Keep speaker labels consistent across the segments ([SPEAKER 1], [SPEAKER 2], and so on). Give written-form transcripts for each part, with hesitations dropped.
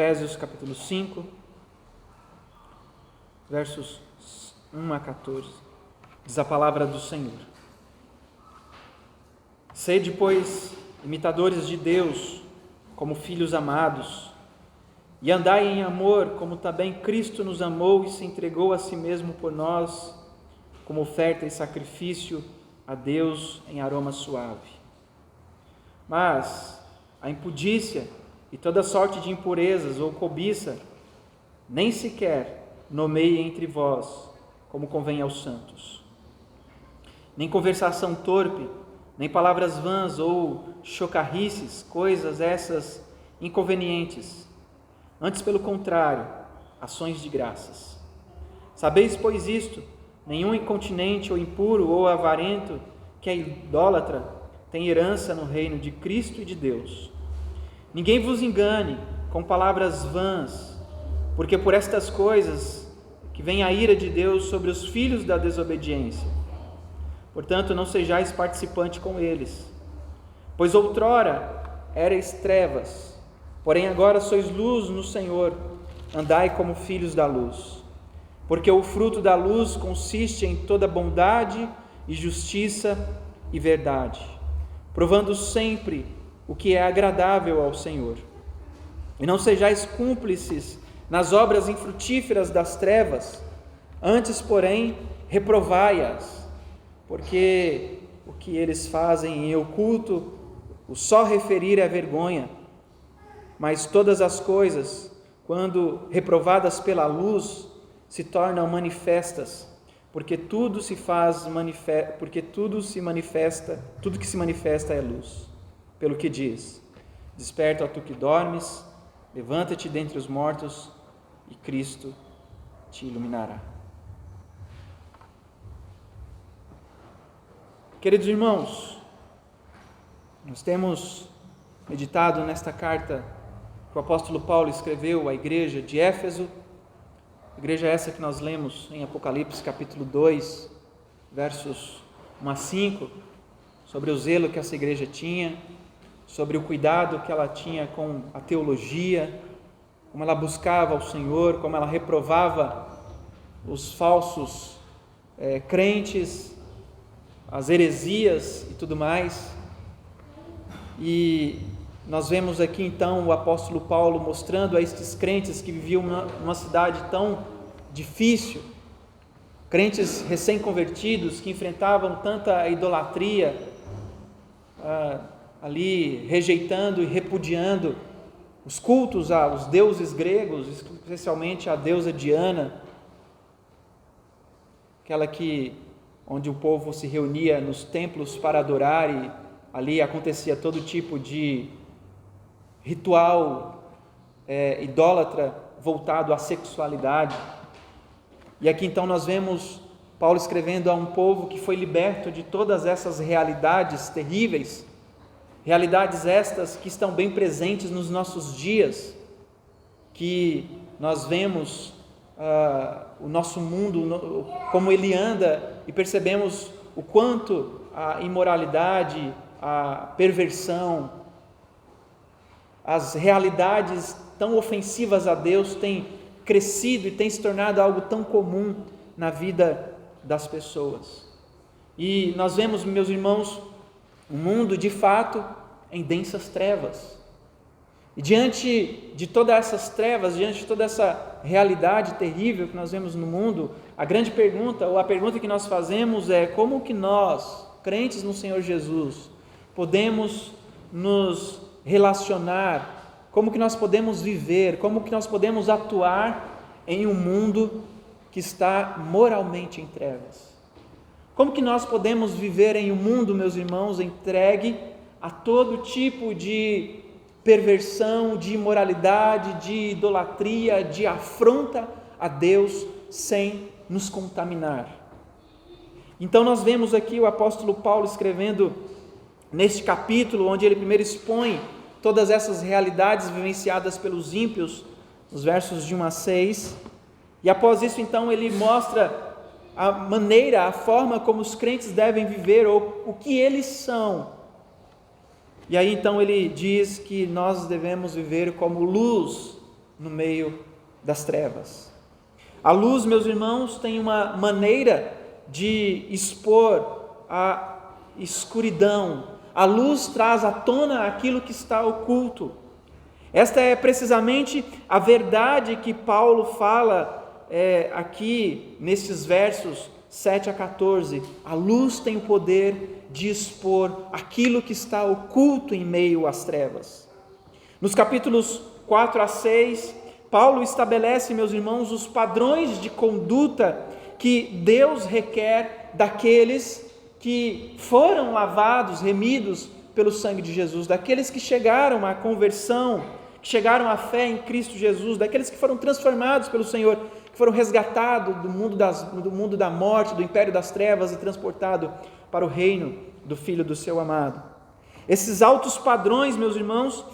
[SPEAKER 1] Efésios capítulo 5, versos 1 a 14, diz a palavra do Senhor: Sede, pois, imitadores de Deus, como filhos amados, e andai em amor, como também Cristo nos amou e se entregou a si mesmo por nós, como oferta e sacrifício a Deus em aroma suave. Mas a impudícia e toda sorte de impurezas ou cobiça, nem sequer nomeie entre vós, como convém aos santos. Nem conversação torpe, nem palavras vãs ou chocarrices, coisas essas inconvenientes. Antes, pelo contrário, ações de graças. Sabeis, pois, isto: nenhum incontinente ou impuro ou avarento, que é idólatra, tem herança no reino de Cristo e de Deus. Ninguém vos engane com palavras vãs, porque por estas coisas que vem a ira de Deus sobre os filhos da desobediência. Portanto, não sejais participante com eles. Pois outrora erais trevas, porém agora sois luz no Senhor, andai como filhos da luz. Porque o fruto da luz consiste em toda bondade e justiça e verdade, provando sempre o que é agradável ao Senhor. E não sejais cúmplices nas obras infrutíferas das trevas, antes, porém, reprovai-as, porque o que eles fazem em oculto, o só referir é vergonha. Mas todas as coisas, quando reprovadas pela luz, se tornam manifestas, porque tudo que se manifesta é luz. Pelo que diz: desperta, ó tu que dormes, levanta-te dentre os mortos, e Cristo te iluminará. Queridos irmãos, nós temos meditado nesta carta que o apóstolo Paulo escreveu à igreja de Éfeso, igreja essa que nós lemos em Apocalipse capítulo 2, versos 1 a 5, sobre o zelo que essa igreja tinha, sobre o cuidado que ela tinha com a teologia, como ela buscava o Senhor, como ela reprovava os falsos crentes, as heresias e tudo mais. E nós vemos aqui então o apóstolo Paulo mostrando a estes crentes que viviam numa cidade tão difícil, crentes recém-convertidos que enfrentavam tanta idolatria, ali rejeitando e repudiando os cultos aos deuses gregos, especialmente a deusa Diana, aquela onde o povo se reunia nos templos para adorar, e ali acontecia todo tipo de ritual idólatra voltado à sexualidade. E aqui então nós vemos Paulo escrevendo a um povo que foi liberto de todas essas realidades terríveis, realidades estas que estão bem presentes nos nossos dias, que nós vemos o nosso mundo, como ele anda, e percebemos o quanto a imoralidade, a perversão, as realidades tão ofensivas a Deus têm crescido e têm se tornado algo tão comum na vida das pessoas. E nós vemos, meus irmãos, um mundo de fato em densas trevas. E diante de todas essas trevas, diante de toda essa realidade terrível que nós vemos no mundo, a grande pergunta, ou a pergunta que nós fazemos é: como que nós, crentes no Senhor Jesus, podemos nos relacionar, como que nós podemos viver, como que nós podemos atuar em um mundo que está moralmente em trevas? Como que nós podemos viver em um mundo, meus irmãos, entregue a todo tipo de perversão, de imoralidade, de idolatria, de afronta a Deus, sem nos contaminar? Então nós vemos aqui o apóstolo Paulo escrevendo neste capítulo, onde ele primeiro expõe todas essas realidades vivenciadas pelos ímpios, nos versos de 1 a 6, e após isso então ele mostra a maneira, a forma como os crentes devem viver, ou o que eles são. E aí então ele diz que nós devemos viver como luz no meio das trevas. A luz, meus irmãos, tem uma maneira de expor a escuridão. A luz traz à tona aquilo que está oculto. Esta é precisamente a verdade que Paulo fala aqui nesses versos 7 a 14. A luz tem o poder de expor aquilo que está oculto em meio às trevas. Nos capítulos 4 a 6, Paulo estabelece, meus irmãos, os padrões de conduta que Deus requer daqueles que foram lavados, remidos pelo sangue de Jesus, daqueles que chegaram à conversão, que chegaram à fé em Cristo Jesus, daqueles que foram transformados pelo Senhor, que foram resgatados do mundo da morte, do império das trevas e transportados para o reino do Filho do seu amado. Esses altos padrões, meus irmãos,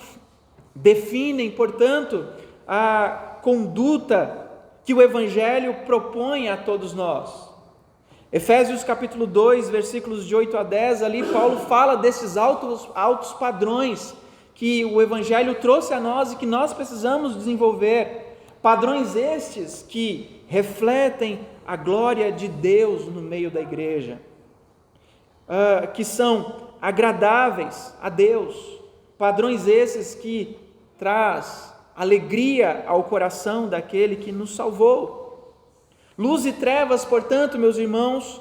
[SPEAKER 1] definem, portanto, a conduta que o Evangelho propõe a todos nós. Efésios capítulo 2, versículos de 8 a 10, ali Paulo fala desses altos padrões que o Evangelho trouxe a nós e que nós precisamos desenvolver. Padrões estes que refletem a glória de Deus no meio da igreja, que são agradáveis a Deus, padrões esses que traz alegria ao coração daquele que nos salvou. Luz e trevas, portanto, meus irmãos,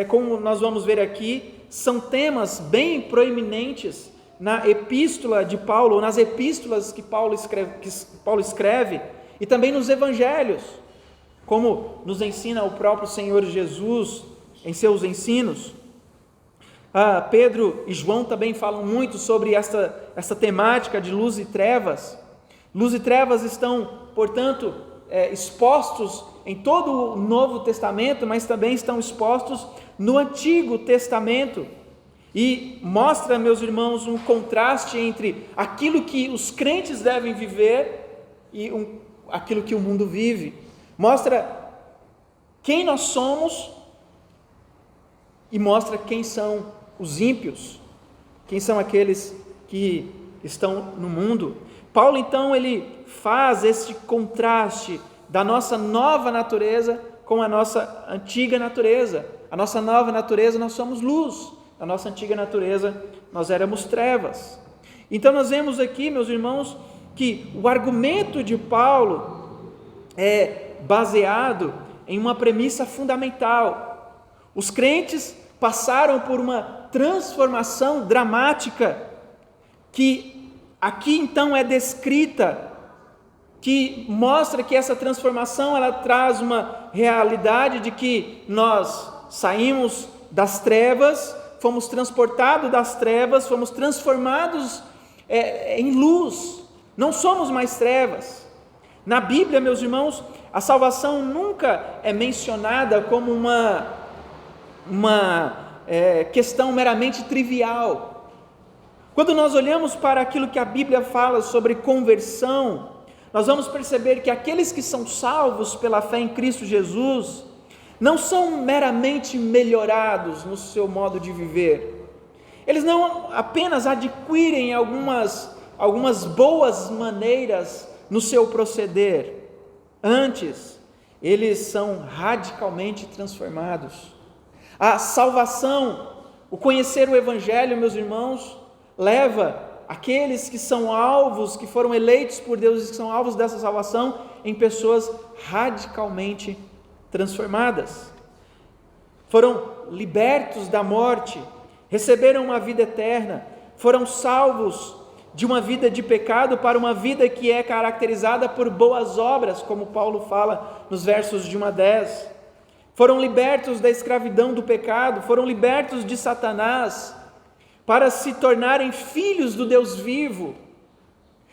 [SPEAKER 1] como nós vamos ver aqui, são temas bem proeminentes na epístola de Paulo, ou nas epístolas que Paulo escreve, e também nos evangelhos, como nos ensina o próprio Senhor Jesus em seus ensinos. Pedro e João também falam muito sobre essa temática de luz e trevas. Luz e trevas estão, portanto, expostos em todo o Novo Testamento, mas também estão expostos no Antigo Testamento. E mostra, meus irmãos, um contraste entre aquilo que os crentes devem viver e aquilo que o mundo vive. Mostra quem nós somos e mostra quem são os ímpios, quem são aqueles que estão no mundo. Paulo, então, ele faz esse contraste da nossa nova natureza com a nossa antiga natureza. A nossa nova natureza, nós somos luz. A nossa antiga natureza, nós éramos trevas. Então, nós vemos aqui, meus irmãos, que o argumento de Paulo é baseado em uma premissa fundamental. Os crentes passaram por uma transformação dramática, que aqui então é descrita, que mostra que essa transformação ela traz uma realidade de que nós saímos das trevas, fomos transportados das trevas, fomos transformados em luz, não somos mais trevas. Na Bíblia, meus irmãos, a salvação nunca é mencionada como uma questão meramente trivial. Quando nós olhamos para aquilo que a Bíblia fala sobre conversão, nós vamos perceber que aqueles que são salvos pela fé em Cristo Jesus não são meramente melhorados no seu modo de viver. Eles não apenas adquirem algumas boas maneiras no seu proceder. Antes, eles são radicalmente transformados. A salvação, o conhecer o Evangelho, meus irmãos, leva aqueles que são alvos, que foram eleitos por Deus e que são alvos dessa salvação, em pessoas radicalmente transformadas. Foram libertos da morte, receberam uma vida eterna, foram salvos de uma vida de pecado para uma vida que é caracterizada por boas obras, como Paulo fala nos versos de 1 a 10. Foram libertos da escravidão do pecado, foram libertos de Satanás, para se tornarem filhos do Deus vivo.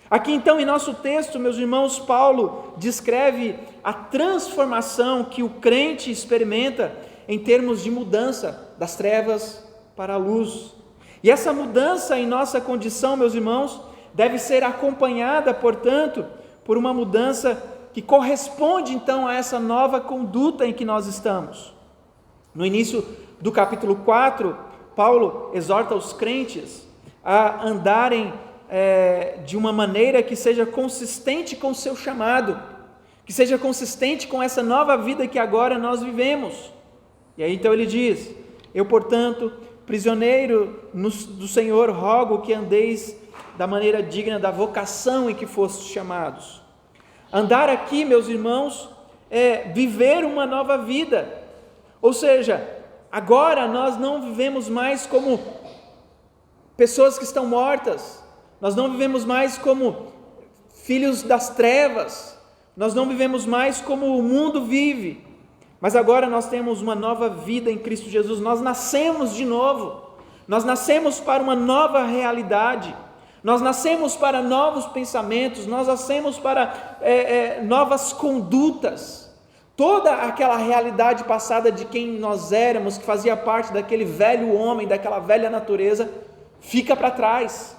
[SPEAKER 1] Aqui então em nosso texto, meus irmãos, Paulo descreve a transformação que o crente experimenta em termos de mudança das trevas para a luz. E essa mudança em nossa condição, meus irmãos, deve ser acompanhada, portanto, por uma mudança que corresponde então a essa nova conduta em que nós estamos. No início do capítulo 4, Paulo exorta os crentes a andarem de uma maneira que seja consistente com o seu chamado, que seja consistente com essa nova vida que agora nós vivemos. E aí então ele diz: eu, portanto, prisioneiro do Senhor, rogo que andeis da maneira digna da vocação em que fostes chamados. Andar aqui, meus irmãos, é viver uma nova vida. Ou seja, agora nós não vivemos mais como pessoas que estão mortas, nós não vivemos mais como filhos das trevas, nós não vivemos mais como o mundo vive, mas agora nós temos uma nova vida em Cristo Jesus. Nós nascemos de novo, nós nascemos para uma nova realidade, nós nascemos para novos pensamentos, nós nascemos para novas condutas. Toda aquela realidade passada de quem nós éramos, que fazia parte daquele velho homem, daquela velha natureza, fica para trás.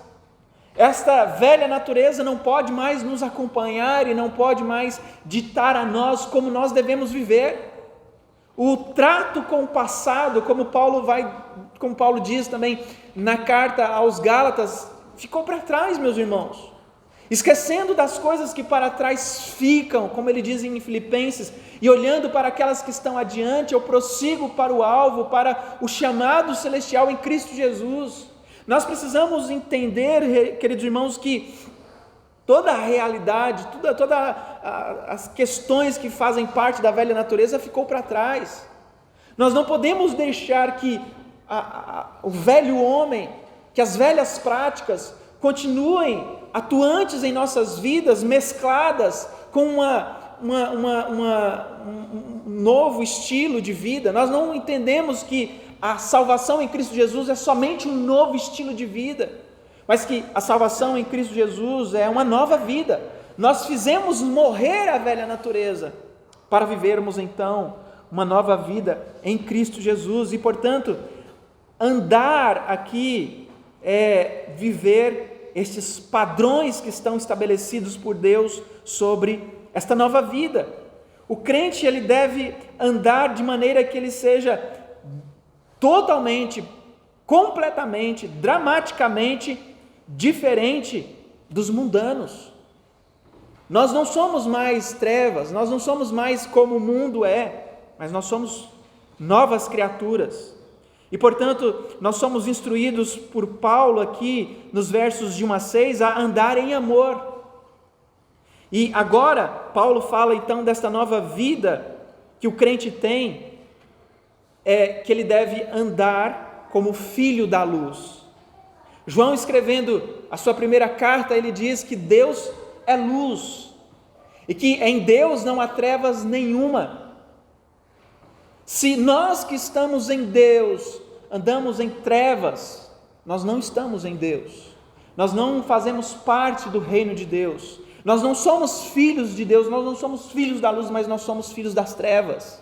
[SPEAKER 1] Esta velha natureza não pode mais nos acompanhar e não pode mais ditar a nós como nós devemos viver. O trato com o passado, como Paulo diz também na carta aos Gálatas, ficou para trás, meus irmãos. Esquecendo das coisas que para trás ficam, como ele diz em Filipenses, e olhando para aquelas que estão adiante, eu prossigo para o alvo, para o chamado celestial em Cristo Jesus. Nós precisamos entender, queridos irmãos, que toda a realidade, todas as questões que fazem parte da velha natureza ficou para trás. Nós não podemos deixar que o velho homem, que as velhas práticas continuem atuantes em nossas vidas, mescladas com um novo estilo de vida. Nós não entendemos que a salvação em Cristo Jesus é somente um novo estilo de vida, mas que a salvação em Cristo Jesus é uma nova vida. Nós fizemos morrer a velha natureza para vivermos então uma nova vida em Cristo Jesus. E portanto, andar aqui é viver estes padrões que estão estabelecidos por Deus sobre esta nova vida. O crente, ele deve andar de maneira que ele seja totalmente, completamente, dramaticamente diferente dos mundanos. Nós não somos mais trevas, nós não somos mais como o mundo é, mas nós somos novas criaturas. E portanto, nós somos instruídos por Paulo aqui, nos versos de 1 a 6, a andar em amor. E agora, Paulo fala então desta nova vida que o crente tem, que ele deve andar como filho da luz. João, escrevendo a sua primeira carta, ele diz que Deus é luz, e que em Deus não há trevas nenhuma. Se nós que estamos em Deus andamos em trevas, nós não estamos em Deus, nós não fazemos parte do reino de Deus, nós não somos filhos de Deus, nós não somos filhos da luz, mas nós somos filhos das trevas.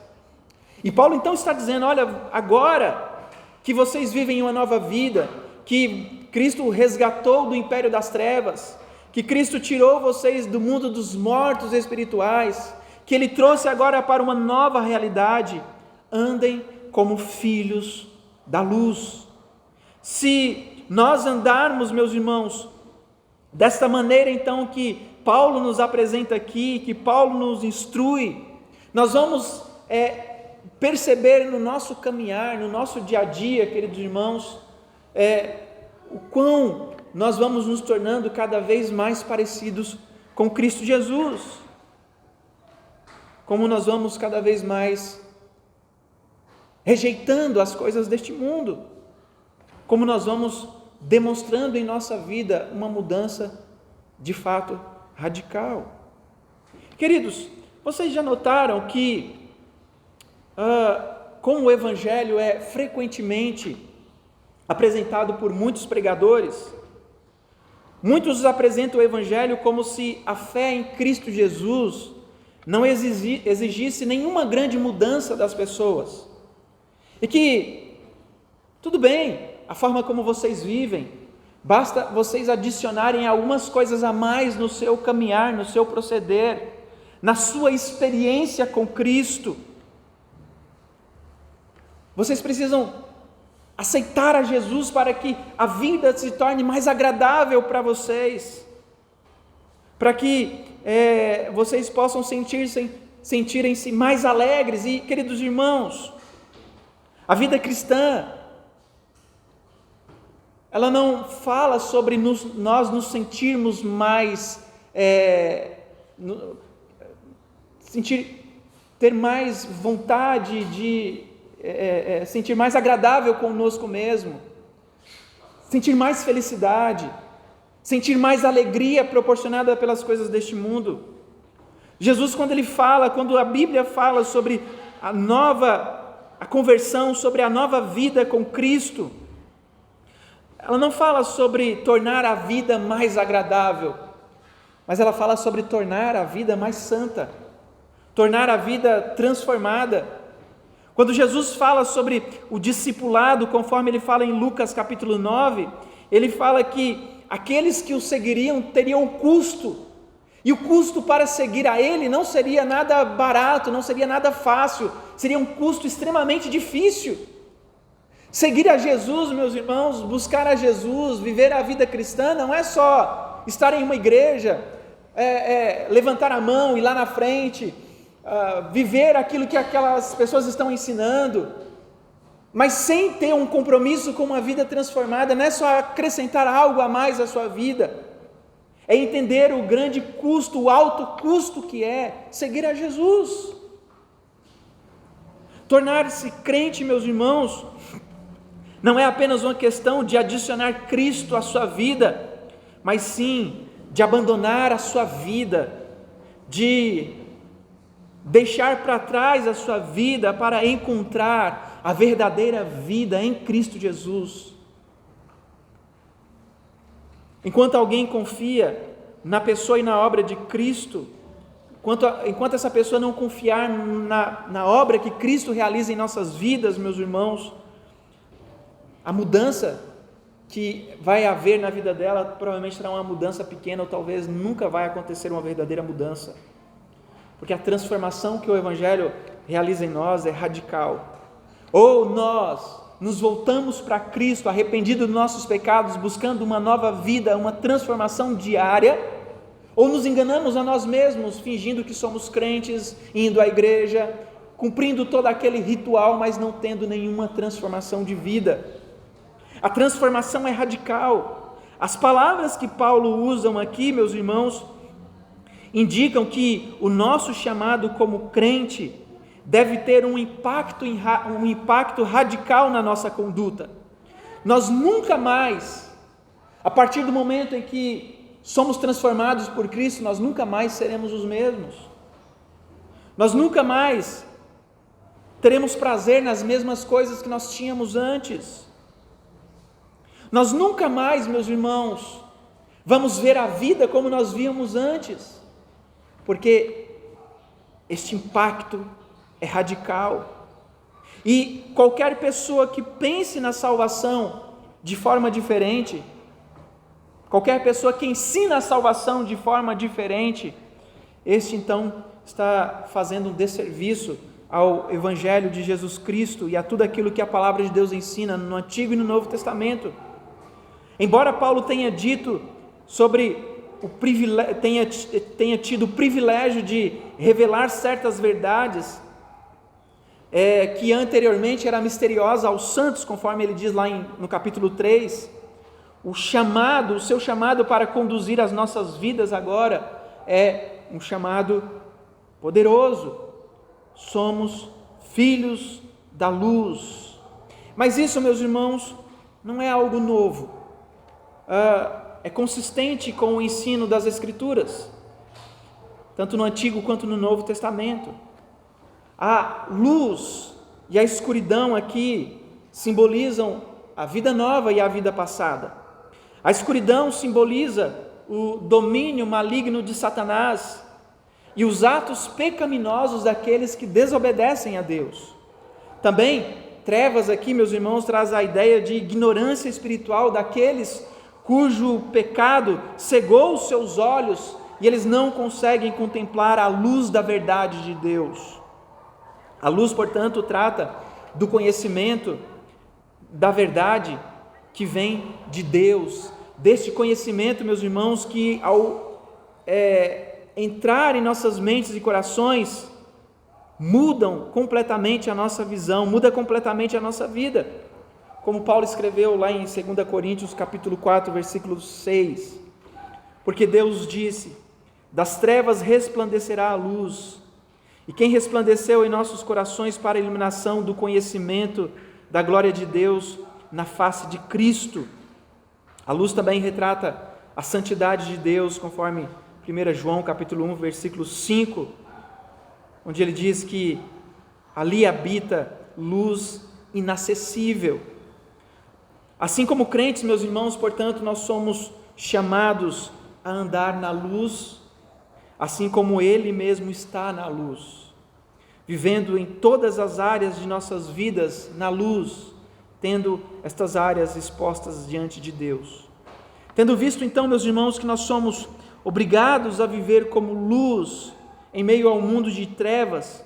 [SPEAKER 1] E Paulo então está dizendo: olha, agora que vocês vivem uma nova vida, que Cristo resgatou do império das trevas, que Cristo tirou vocês do mundo dos mortos espirituais, que Ele trouxe agora para uma nova realidade, andem como filhos da luz. Se nós andarmos, meus irmãos, desta maneira então que Paulo nos apresenta aqui, que Paulo nos instrui, nós vamos perceber no nosso caminhar, no nosso dia a dia, queridos irmãos, o quão nós vamos nos tornando cada vez mais parecidos com Cristo Jesus, como nós vamos cada vez mais rejeitando as coisas deste mundo, como nós vamos demonstrando em nossa vida uma mudança de fato radical. Queridos, vocês já notaram que como o Evangelho é frequentemente apresentado por muitos pregadores, muitos apresentam o Evangelho como se a fé em Cristo Jesus não exigisse nenhuma grande mudança das pessoas, e que, tudo bem, a forma como vocês vivem, basta vocês adicionarem algumas coisas a mais no seu caminhar, no seu proceder, na sua experiência com Cristo. Vocês precisam aceitar a Jesus para que a vida se torne mais agradável para vocês, para que vocês possam sentirem-se mais alegres. E, queridos irmãos, a vida cristã, ela não fala sobre nós nos sentirmos mais, ter mais vontade de sentir mais agradável conosco mesmo, sentir mais felicidade, sentir mais alegria proporcionada pelas coisas deste mundo. Jesus, quando a Bíblia fala sobre a conversão, sobre a nova vida com Cristo, ela não fala sobre tornar a vida mais agradável, mas ela fala sobre tornar a vida mais santa, tornar a vida transformada. Quando Jesus fala sobre o discipulado, conforme ele fala em Lucas capítulo 9, ele fala que aqueles que o seguiriam teriam um custo, e o custo para seguir a ele não seria nada barato, não seria nada fácil, seria um custo extremamente difícil. Seguir a Jesus, meus irmãos, buscar a Jesus, viver a vida cristã, não é só estar em uma igreja, levantar a mão, ir lá na frente, viver aquilo que aquelas pessoas estão ensinando, mas sem ter um compromisso com uma vida transformada. Não é só acrescentar algo a mais à sua vida, é entender o grande custo, o alto custo que é seguir a Jesus. Tornar-se crente, meus irmãos, não é apenas uma questão de adicionar Cristo à sua vida, mas sim de abandonar a sua vida, de deixar para trás a sua vida para encontrar a verdadeira vida em Cristo Jesus. Enquanto alguém confia na pessoa e na obra de Cristo, enquanto essa pessoa não confiar na obra que Cristo realiza em nossas vidas, meus irmãos, a mudança que vai haver na vida dela provavelmente será uma mudança pequena, ou talvez nunca vai acontecer uma verdadeira mudança, porque a transformação que o Evangelho realiza em nós é radical. Ou nós nos voltamos para Cristo, arrependidos dos nossos pecados, buscando uma nova vida, uma transformação diária, ou nos enganamos a nós mesmos, fingindo que somos crentes, indo à igreja, cumprindo todo aquele ritual, mas não tendo nenhuma transformação de vida. A transformação é radical. As palavras que Paulo usa aqui, meus irmãos, indicam que o nosso chamado como crente deve ter um impacto radical na nossa conduta. Nós nunca mais, a partir do momento em que somos transformados por Cristo, nós nunca mais seremos os mesmos. Nós nunca mais teremos prazer nas mesmas coisas que nós tínhamos antes. Nós nunca mais, meus irmãos, vamos ver a vida como nós víamos antes, porque este impacto é radical. E qualquer pessoa que pense na salvação de forma diferente, qualquer pessoa que ensina a salvação de forma diferente, este então está fazendo um desserviço ao Evangelho de Jesus Cristo e a tudo aquilo que a palavra de Deus ensina no Antigo e no Novo Testamento. Embora Paulo tenha dito sobre tenha tido o privilégio de revelar certas verdades que anteriormente era misteriosa aos santos, conforme ele diz lá no capítulo 3, o seu chamado para conduzir as nossas vidas agora é um chamado poderoso. Somos filhos da luz. Mas isso, meus irmãos, não é algo novo. É consistente com o ensino das Escrituras, tanto no Antigo quanto no Novo Testamento. A luz e a escuridão aqui simbolizam a vida nova e a vida passada. A escuridão simboliza o domínio maligno de Satanás e os atos pecaminosos daqueles que desobedecem a Deus. Também, trevas aqui, meus irmãos, traz a ideia de ignorância espiritual daqueles cujo pecado cegou os seus olhos e eles não conseguem contemplar a luz da verdade de Deus. A luz, portanto, trata do conhecimento da verdade que vem de Deus, deste conhecimento, meus irmãos, que ao entrar em nossas mentes e corações, mudam completamente a nossa visão, muda completamente a nossa vida. Como Paulo escreveu lá em 2 Coríntios capítulo 4, versículo 6, porque Deus disse: das trevas resplandecerá a luz, e quem resplandeceu em nossos corações para a iluminação do conhecimento da glória de Deus na face de Cristo. A luz também retrata a santidade de Deus, conforme 1 João capítulo 1, versículo 5, onde ele diz que ali habita luz inacessível. Assim como crentes, meus irmãos, portanto, nós somos chamados a andar na luz, assim como Ele mesmo está na luz, vivendo em todas as áreas de nossas vidas na luz, tendo estas áreas expostas diante de Deus. Tendo visto então, meus irmãos, que nós somos obrigados a viver como luz em meio ao mundo de trevas,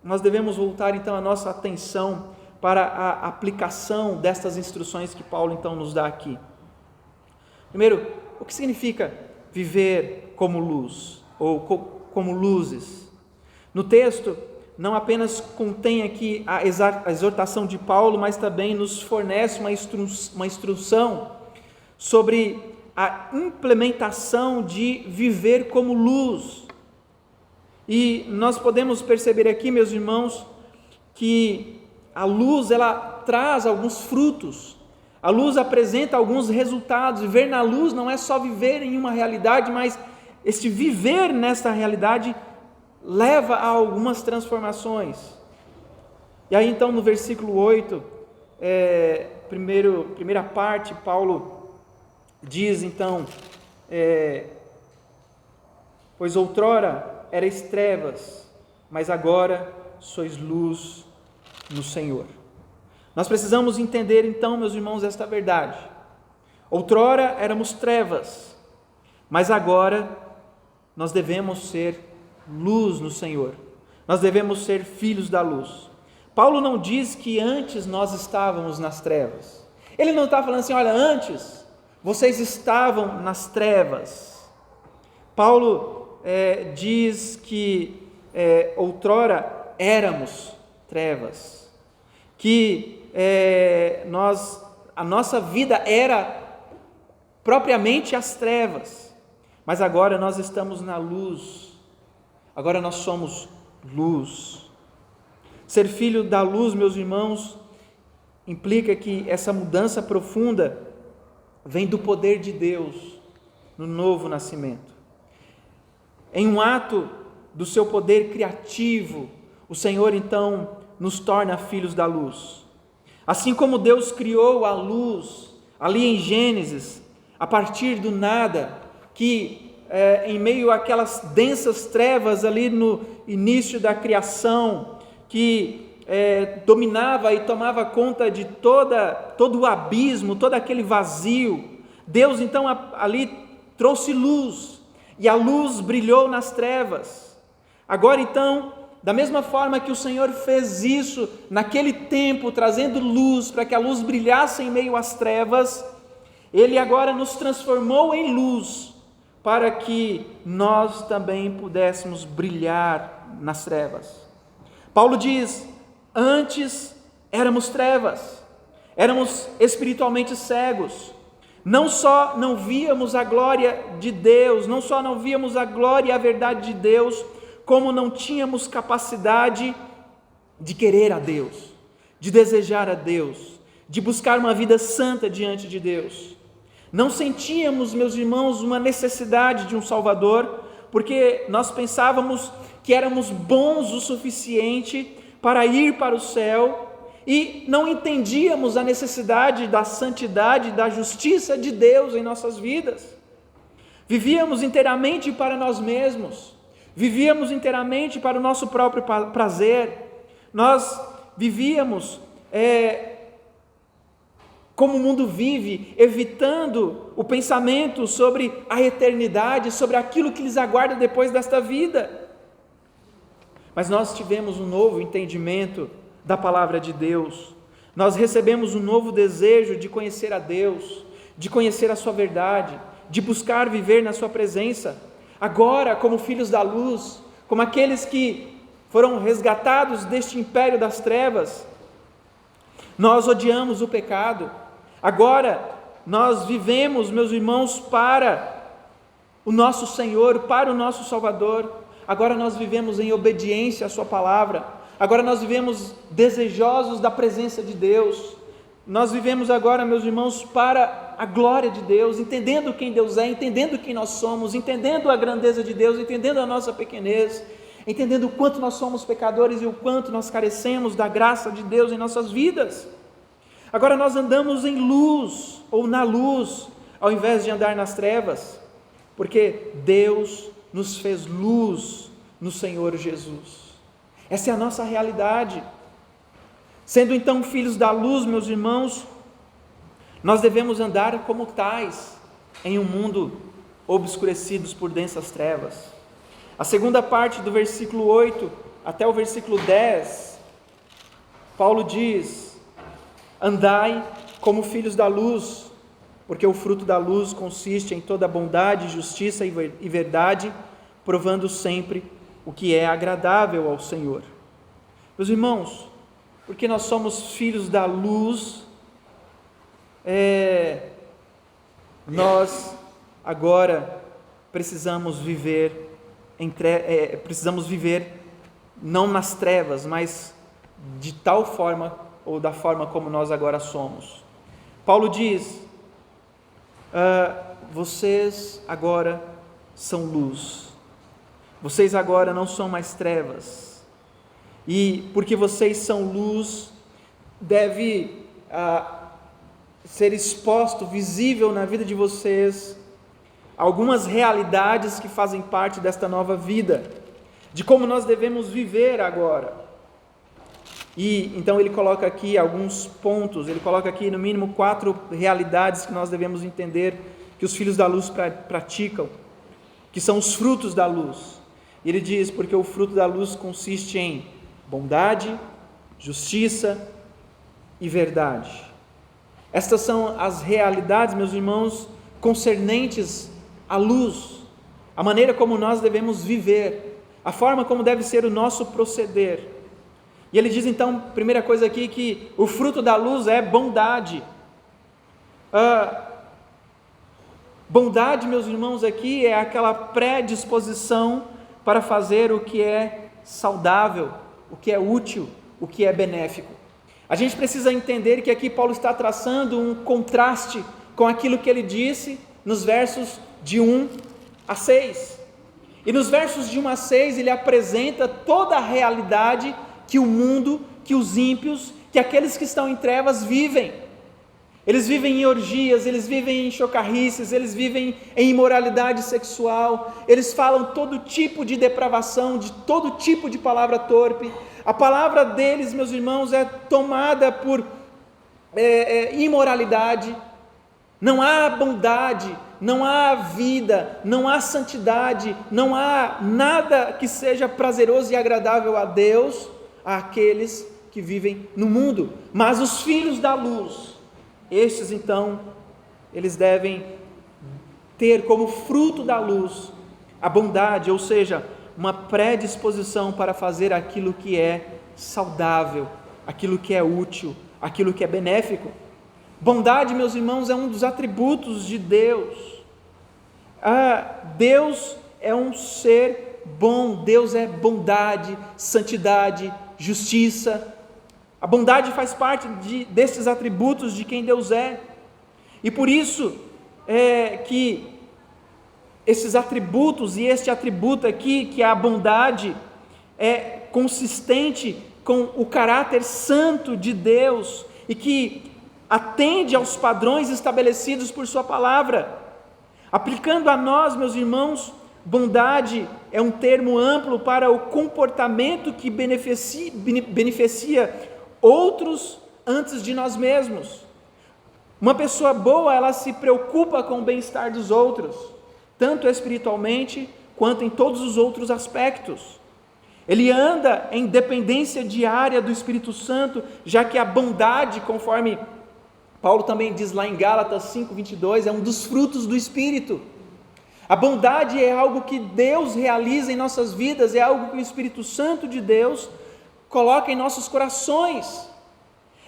[SPEAKER 1] nós devemos voltar então a nossa atenção para a aplicação destas instruções que Paulo então nos dá aqui. Primeiro, o que significa viver como luz, ou como luzes? No texto, não apenas contém aqui a exortação de Paulo, mas também nos fornece uma instrução sobre a implementação de viver como luz. E nós podemos perceber aqui, meus irmãos, que a luz, ela traz alguns frutos, a luz apresenta alguns resultados. Viver na luz não é só viver em uma realidade, mas este viver nesta realidade leva a algumas transformações. E aí então no versículo 8, primeira parte, Paulo diz então, pois outrora erais trevas, mas agora sois luz no Senhor. Nós precisamos entender então, meus irmãos, esta verdade. Outrora éramos trevas, mas agora nós devemos ser luz no Senhor. Nós devemos ser filhos da luz. Paulo não diz que antes nós estávamos nas trevas. Ele não está falando assim, olha, antes vocês estavam nas trevas. Paulo diz que outrora éramos trevas, que a nossa vida era propriamente as trevas, mas agora nós estamos na luz, agora nós somos luz. Ser filho da luz, meus irmãos, implica que essa mudança profunda vem do poder de Deus no novo nascimento. Em um ato do seu poder criativo, o Senhor então nos torna filhos da luz. Assim como Deus criou a luz ali em Gênesis, a partir do nada, que em meio àquelas densas trevas ali no início da criação, que dominava e tomava conta de todo o abismo, todo aquele vazio, Deus então ali trouxe luz, e a luz brilhou nas trevas. Agora então, da mesma forma que o Senhor fez isso naquele tempo, trazendo luz, para que a luz brilhasse em meio às trevas, Ele agora nos transformou em luz, para que nós também pudéssemos brilhar nas trevas. Paulo diz, antes éramos trevas, éramos espiritualmente cegos, não só não víamos a glória de Deus, não só não víamos a glória e a verdade de Deus, como não tínhamos capacidade de querer a Deus, de desejar a Deus, de buscar uma vida santa diante de Deus. Não sentíamos, meus irmãos, uma necessidade de um Salvador, porque nós pensávamos que éramos bons o suficiente para ir para o céu, e não entendíamos a necessidade da santidade, da justiça de Deus em nossas vidas. Vivíamos inteiramente para nós mesmos, vivíamos inteiramente para o nosso próprio prazer, nós vivíamos como o mundo vive, evitando o pensamento sobre a eternidade, sobre aquilo que lhes aguarda depois desta vida. Mas nós tivemos um novo entendimento da palavra de Deus, Nós recebemos um novo desejo de conhecer a Deus, de conhecer a sua verdade, de buscar viver na sua presença. Agora, como filhos da luz, como aqueles que foram resgatados deste império das trevas, nós odiamos o pecado. Agora nós vivemos, meus irmãos, para o nosso Senhor, para o nosso Salvador. Agora nós vivemos em obediência à sua palavra. Agora nós vivemos desejosos da presença de Deus. Nós vivemos agora, meus irmãos, para a glória de Deus, entendendo quem Deus é, entendendo quem nós somos, entendendo a grandeza de Deus, entendendo a nossa pequenez, entendendo o quanto nós somos pecadores e o quanto nós carecemos da graça de Deus em nossas vidas. Agora nós andamos em luz, ou na luz, ao invés de andar nas trevas, porque Deus nos fez luz no Senhor Jesus. Essa é a nossa realidade. Sendo então filhos da luz, meus irmãos, nós devemos andar como tais, em um mundo obscurecido por densas trevas. A segunda parte do versículo 8 até o versículo 10, Paulo diz: andai como filhos da luz, porque o fruto da luz consiste em toda bondade, justiça e verdade, provando sempre o que é agradável ao Senhor. Meus irmãos, porque nós somos filhos da luz, nós agora precisamos viver não nas trevas, mas de tal forma, ou da forma como nós agora somos. Paulo diz: vocês agora são luz, vocês agora não são mais trevas, e porque vocês são luz, deve ser exposto, visível na vida de vocês, algumas realidades que fazem parte desta nova vida, de como nós devemos viver agora. E então ele coloca aqui alguns pontos, ele coloca aqui no mínimo 4 realidades que nós devemos entender, que os filhos da luz praticam, que são os frutos da luz. E ele diz: porque o fruto da luz consiste em bondade, justiça e verdade. Estas são as realidades, meus irmãos, concernentes à luz, a maneira como nós devemos viver, a forma como deve ser o nosso proceder. E ele diz então, primeira coisa aqui, que o fruto da luz é bondade. Bondade, meus irmãos, aqui é aquela predisposição para fazer o que é saudável, o que é útil, o que é benéfico. A gente precisa entender que aqui Paulo está traçando um contraste com aquilo que ele disse nos versos de 1 a 6. E nos versos de 1 a 6 ele apresenta toda a realidade que o mundo, que os ímpios, que aqueles que estão em trevas vivem. Eles vivem em orgias, eles vivem em chocarrices, eles vivem em imoralidade sexual, eles falam todo tipo de depravação, de todo tipo de palavra torpe. A palavra deles, meus irmãos, é tomada por imoralidade. Não há bondade, não há vida, não há santidade, não há nada que seja prazeroso e agradável a Deus, àqueles que vivem no mundo. Mas os filhos da luz, estes então, eles devem ter como fruto da luz a bondade, ou seja, uma predisposição para fazer aquilo que é saudável, aquilo que é útil, aquilo que é benéfico. Bondade, meus irmãos, é um dos atributos de Deus. Deus é um ser bom, Deus é bondade, santidade, justiça. A bondade faz parte desses atributos de quem Deus é. E por isso que esses atributos, e este atributo aqui, que é a bondade, é consistente com o caráter santo de Deus e que atende aos padrões estabelecidos por sua palavra. Aplicando a nós, meus irmãos, bondade é um termo amplo para o comportamento que beneficia outros antes de nós mesmos. Uma pessoa boa, ela se preocupa com o bem-estar dos outros, tanto espiritualmente quanto em todos os outros aspectos. Ele anda em dependência diária do Espírito Santo, já que a bondade, conforme Paulo também diz lá em Gálatas 5:22, é um dos frutos do Espírito. A bondade é algo que Deus realiza em nossas vidas, é algo que o Espírito Santo de Deus coloca em nossos corações.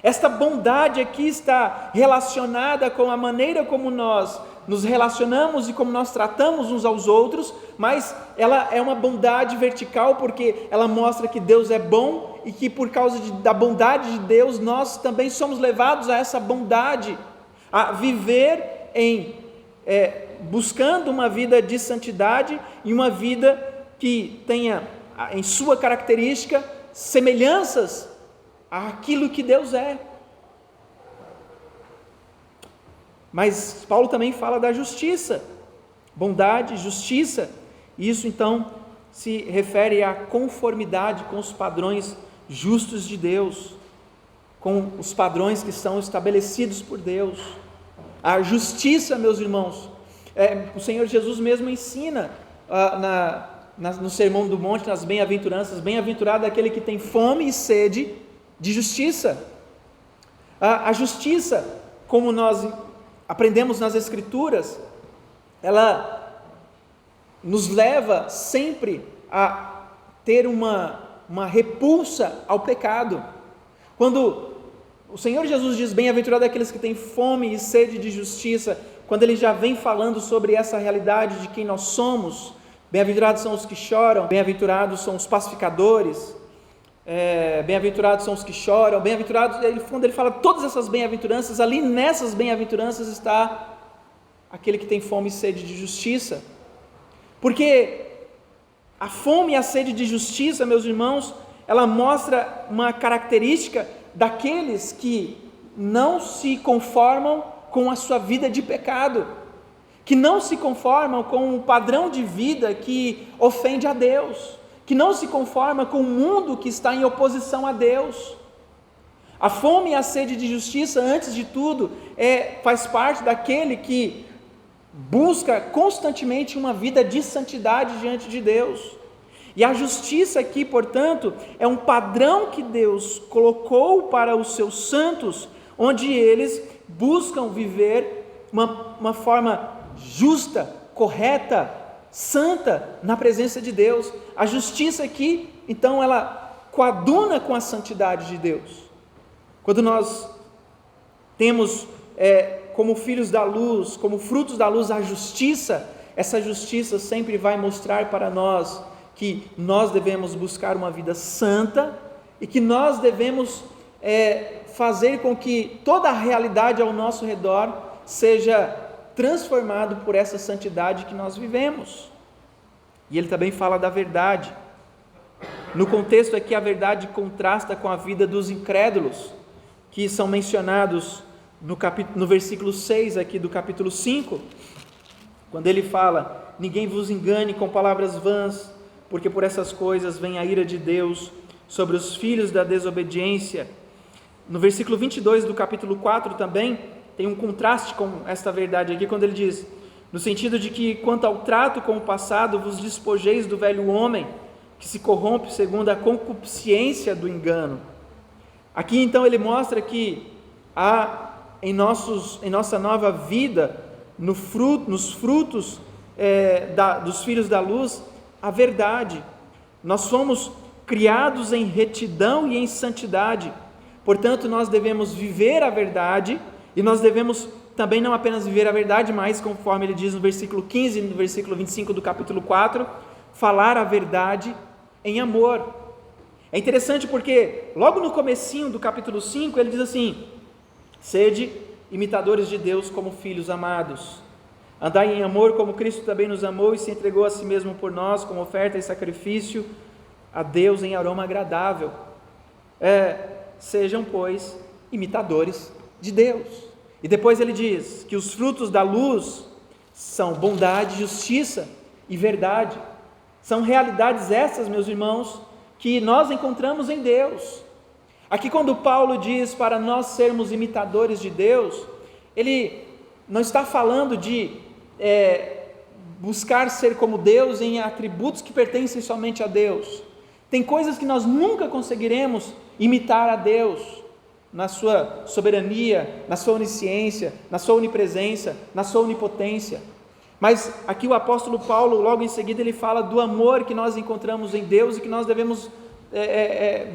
[SPEAKER 1] Esta bondade aqui está relacionada com a maneira como nós nos relacionamos e como nós tratamos uns aos outros, mas ela é uma bondade vertical, porque ela mostra que Deus é bom e que por causa da bondade de Deus, nós também somos levados a essa bondade, a viver buscando uma vida de santidade e uma vida que tenha em sua característica semelhanças àquilo que Deus é. Mas Paulo também fala da justiça, bondade, justiça, e isso então se refere à conformidade com os padrões justos de Deus, com os padrões que são estabelecidos por Deus. A justiça, meus irmãos, o Senhor Jesus mesmo ensina no Sermão do Monte, nas bem-aventuranças: bem-aventurado aquele que tem fome e sede de justiça. A justiça, como nós aprendemos nas Escrituras, ela nos leva sempre a ter uma repulsa ao pecado. Quando o Senhor Jesus diz bem-aventurado aqueles que têm fome e sede de justiça, quando ele já vem falando sobre essa realidade de quem nós somos, bem-aventurados são os que choram, bem-aventurados são os pacificadores, bem-aventurados são os que choram, bem-aventurados, quando ele fala todas essas bem-aventuranças, ali nessas bem-aventuranças está aquele que tem fome e sede de justiça, porque a fome e a sede de justiça, meus irmãos, ela mostra uma característica daqueles que não se conformam com a sua vida de pecado, que não se conformam com um padrão de vida que ofende a Deus, que não se conforma com o mundo que está em oposição a Deus. A fome e a sede de justiça, antes de tudo, faz parte daquele que busca constantemente uma vida de santidade diante de Deus. E a justiça aqui, portanto, é um padrão que Deus colocou para os seus santos, onde eles buscam viver uma forma justa, correta, santa na presença de Deus. A justiça aqui, então, ela coaduna com a santidade de Deus. Quando nós temos como filhos da luz, como frutos da luz, a justiça, essa justiça sempre vai mostrar para nós que nós devemos buscar uma vida santa e que nós devemos fazer com que toda a realidade ao nosso redor seja transformado por essa santidade que nós vivemos. E ele também fala da verdade. No contexto aqui, a verdade contrasta com a vida dos incrédulos, que são mencionados no versículo 6 aqui do capítulo 5, quando ele fala: ninguém vos engane com palavras vãs, porque por essas coisas vem a ira de Deus sobre os filhos da desobediência. No versículo 22 do capítulo 4 também tem um contraste com esta verdade aqui, quando ele diz, no sentido de que quanto ao trato com o passado, vos despojeis do velho homem, que se corrompe segundo a concupiscência do engano. Aqui então ele mostra que há em nossa nova vida, nos frutos dos filhos da luz, a verdade. Nós somos criados em retidão e em santidade, portanto nós devemos viver a verdade, e nós devemos também não apenas viver a verdade, mas conforme ele diz no versículo 15 e no versículo 25 do capítulo 4, falar a verdade em amor. É interessante porque logo no comecinho do capítulo 5 ele diz assim: sede imitadores de Deus como filhos amados, andai em amor como Cristo também nos amou e se entregou a si mesmo por nós como oferta e sacrifício a Deus em aroma agradável. Sejam, pois, imitadores de Deus. E depois ele diz que os frutos da luz são bondade, justiça e verdade. São realidades essas, meus irmãos, que nós encontramos em Deus. Aqui quando Paulo diz para nós sermos imitadores de Deus, ele não está falando de buscar ser como Deus em atributos que pertencem somente a Deus, Tem coisas que nós nunca conseguiremos imitar a Deus, na sua soberania, na sua onisciência, na sua onipresença, na sua onipotência. Mas aqui o apóstolo Paulo, logo em seguida, ele fala do amor que nós encontramos em Deus e que nós devemos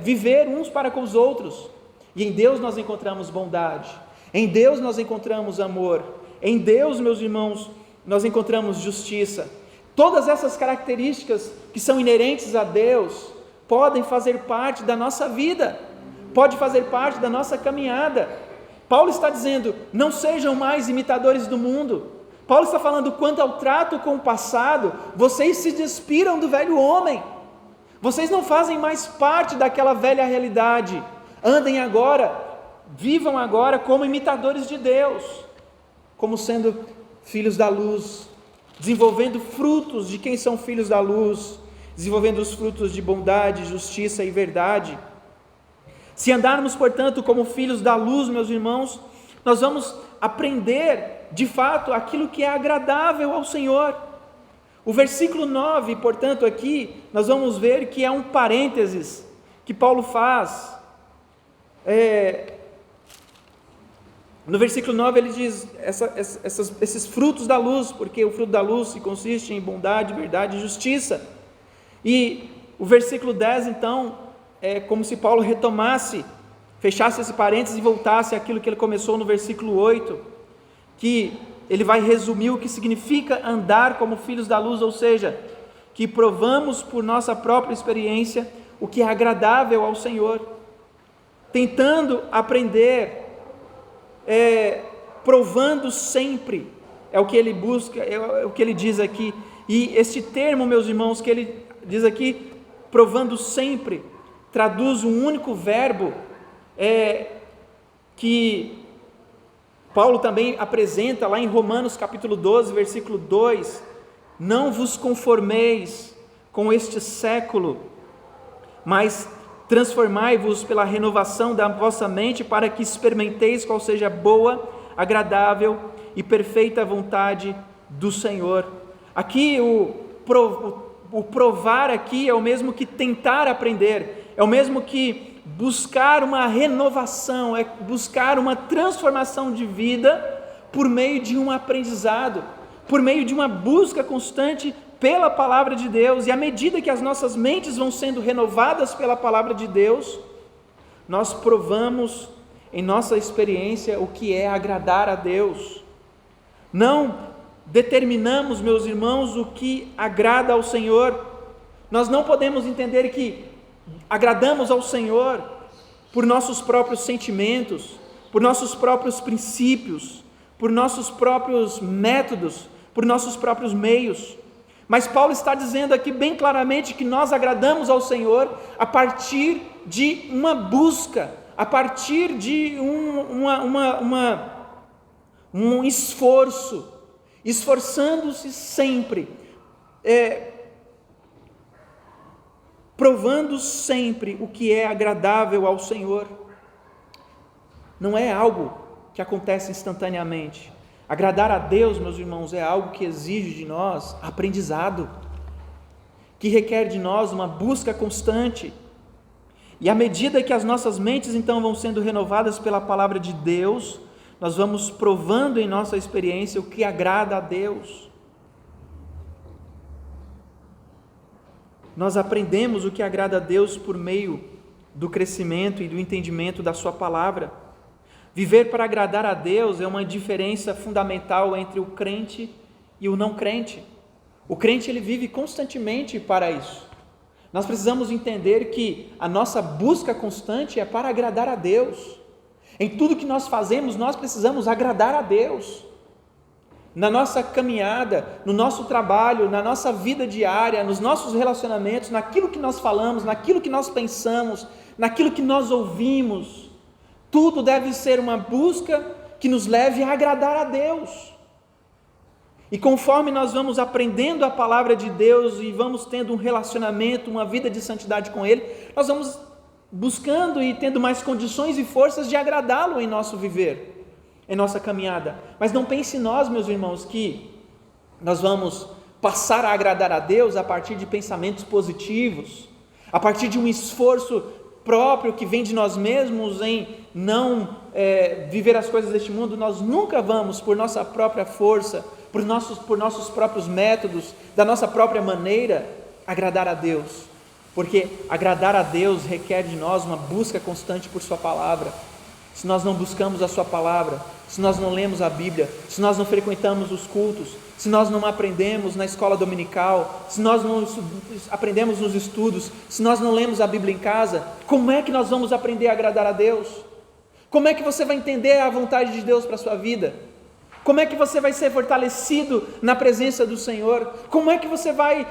[SPEAKER 1] viver uns para com os outros. E em Deus nós encontramos bondade, em Deus nós encontramos amor, em Deus, meus irmãos, nós encontramos justiça. Todas essas características que são inerentes a Deus podem fazer parte da nossa vida, pode fazer parte da nossa caminhada. Paulo está dizendo, não sejam mais imitadores do mundo. Paulo está falando, quanto ao trato com o passado, vocês se despiram do velho homem, vocês não fazem mais parte daquela velha realidade, andem agora, vivam agora como imitadores de Deus, como sendo filhos da luz, desenvolvendo frutos de quem são filhos da luz, desenvolvendo os frutos de bondade, justiça e verdade. Se andarmos, portanto, como filhos da luz, meus irmãos, nós vamos aprender, de fato, aquilo que é agradável ao Senhor. O versículo 9, portanto, aqui, nós vamos ver que é um parênteses que Paulo faz. No versículo 9 ele diz, esses frutos da luz, porque o fruto da luz se consiste em bondade, verdade e justiça. E o versículo 10, então, é como se Paulo retomasse, fechasse esse parênteses e voltasse àquilo que ele começou no versículo 8, que ele vai resumir o que significa andar como filhos da luz, ou seja, que provamos por nossa própria experiência o que é agradável ao Senhor, tentando aprender, provando sempre, é o que ele busca, é o que ele diz aqui. E este termo, meus irmãos, que ele diz aqui, provando sempre, traduz um único verbo, que Paulo também apresenta lá em Romanos capítulo 12, versículo 2, não vos conformeis com este século, mas transformai-vos pela renovação da vossa mente, para que experimenteis qual seja a boa, agradável e perfeita vontade do Senhor. Aqui o provar aqui é o mesmo que tentar aprender, é o mesmo que buscar uma renovação, é buscar uma transformação de vida por meio de um aprendizado, por meio de uma busca constante pela palavra de Deus. E à medida que as nossas mentes vão sendo renovadas pela palavra de Deus, nós provamos em nossa experiência o que é agradar a Deus. Não determinamos, meus irmãos, o que agrada ao Senhor. Nós não podemos entender que agradamos ao Senhor por nossos próprios sentimentos, por nossos próprios princípios, por nossos próprios métodos, por nossos próprios meios. Mas Paulo está dizendo aqui bem claramente que nós agradamos ao Senhor a partir de uma busca, a partir de um esforço, esforçando-se sempre, provando sempre o que é agradável ao Senhor. Não é algo que acontece instantaneamente. Agradar a Deus, meus irmãos, é algo que exige de nós aprendizado, que requer de nós uma busca constante. E à medida que as nossas mentes então vão sendo renovadas pela palavra de Deus, nós vamos provando em nossa experiência o que agrada a Deus. Nós aprendemos o que agrada a Deus por meio do crescimento e do entendimento da sua palavra. Viver para agradar a Deus é uma diferença fundamental entre o crente e o não crente. O crente, ele vive constantemente para isso. Nós precisamos entender que a nossa busca constante é para agradar a Deus. Em tudo que nós fazemos, nós precisamos agradar a Deus. Na nossa caminhada, no nosso trabalho, na nossa vida diária, nos nossos relacionamentos, naquilo que nós falamos, naquilo que nós pensamos, naquilo que nós ouvimos, tudo deve ser uma busca que nos leve a agradar a Deus. E conforme nós vamos aprendendo a palavra de Deus e vamos tendo um relacionamento, uma vida de santidade com Ele, nós vamos buscando e tendo mais condições e forças de agradá-lo em nosso viver, em nossa caminhada. Mas não pense nós, meus irmãos, que nós vamos passar a agradar a Deus a partir de pensamentos positivos, a partir de um esforço próprio que vem de nós mesmos em não viver as coisas deste mundo, nós nunca vamos, por nossa própria força, por nossos próprios métodos, da nossa própria maneira, agradar a Deus, porque agradar a Deus requer de nós uma busca constante por sua palavra. Se nós não buscamos a sua palavra, se nós não lemos a Bíblia, se nós não frequentamos os cultos, se nós não aprendemos na escola dominical, se nós não aprendemos nos estudos, se nós não lemos a Bíblia em casa, como é que nós vamos aprender a agradar a Deus? Como é que você vai entender a vontade de Deus para a sua vida? Como é que você vai ser fortalecido na presença do Senhor? Como é que você vai